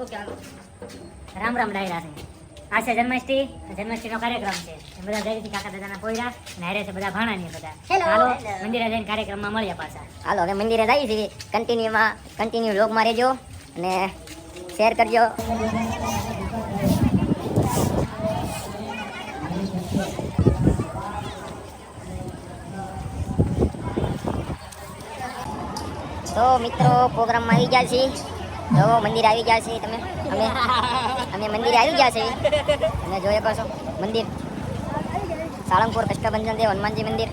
Okay હાલો. રામ રામ ડાયરા છે. આ છે જન્માષ્ટમીનો કાર્યક્રમ છે. બધા જયથી કાકા દાદાના પોયરા અને હારે છે બધા ભાણાની બધા. હાલો મંદિરે જઈને કાર્યક્રમમાં મળ્યા પાછા. હાલો હવે મંદિરે જઈએ છીએ. કન્ટિન્યુ વ્લોગમાં રહેજો અને શેર કરજો. તો મિત્રો પ્રોગ્રામમાં આવી ગયા છીએ. જો મંદિર આવી ગયા છીએ. અમે મંદિરે આવી ગયા છીએ અને જોઈ શકો છો મંદિર સાળંગપુર કષ્ટભંજન દેવ હનુમાનજી મંદિર.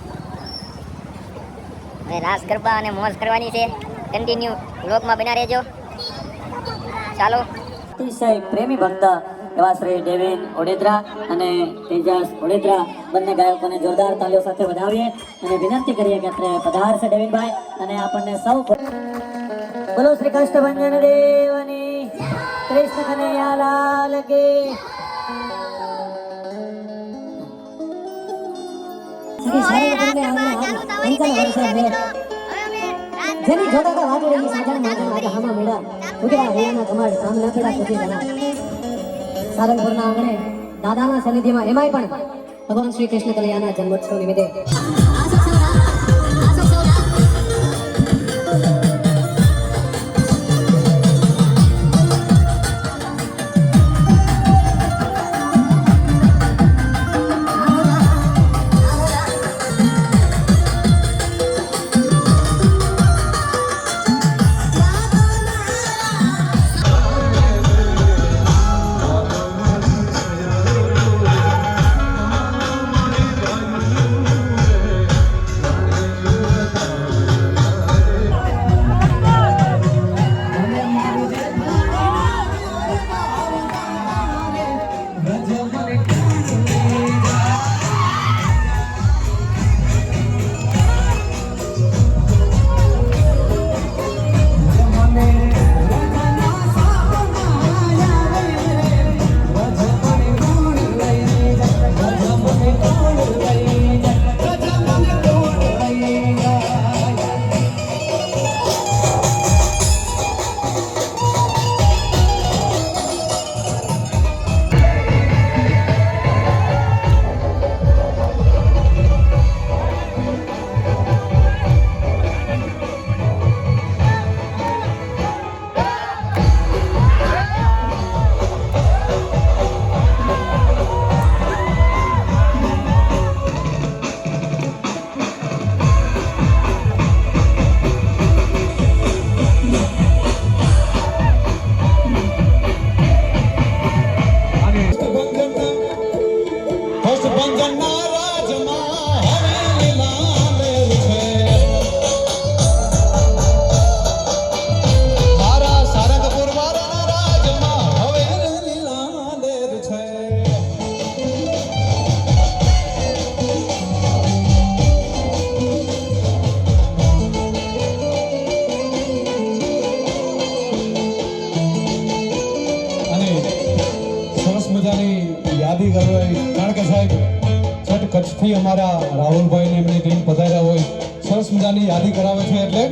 અને રાસ ગરબા અને મોજ કરવાની છે. કન્ટિન્યુ વ્લોગમાં બના રહેજો. ચાલો. અતિશય પ્રેમી ભક્ત એવા શ્રી ડેવિન ઓડેદરા અને તેજસ ઓડેદરા બંને ગાયકોને જોરદાર તાલીઓ સાથે વધાવીએ અને વિનંતી કરીએ કે આપણે પધારશે ડેવિનભાઈ અને આપણને સૌ બોલો શ્રી કષ્ટભંજન દેવની કૃષ્ણ કનૈયા લાલ કી. જેની જોડાતા વાગે રહી સાજણ માતા આજે હામા મેળા ઉતરા હૈયાના કમાડ કામ ના પેડા સુધી જણા સારંગપુરના આંગણે દાદાના સનિધિમાં એમાંય પણ ભગવાન શ્રી કૃષ્ણ કનૈયાના જન્મોત્સવ નિમિત્તે યાદી કરવી. કારણ કે સાહેબ છઠ કચ્છથી અમારા રાહુલભાઈને એમની ટીમ પધાર્યા હોય સરસ મજાની યાદી કરાવે છે એટલે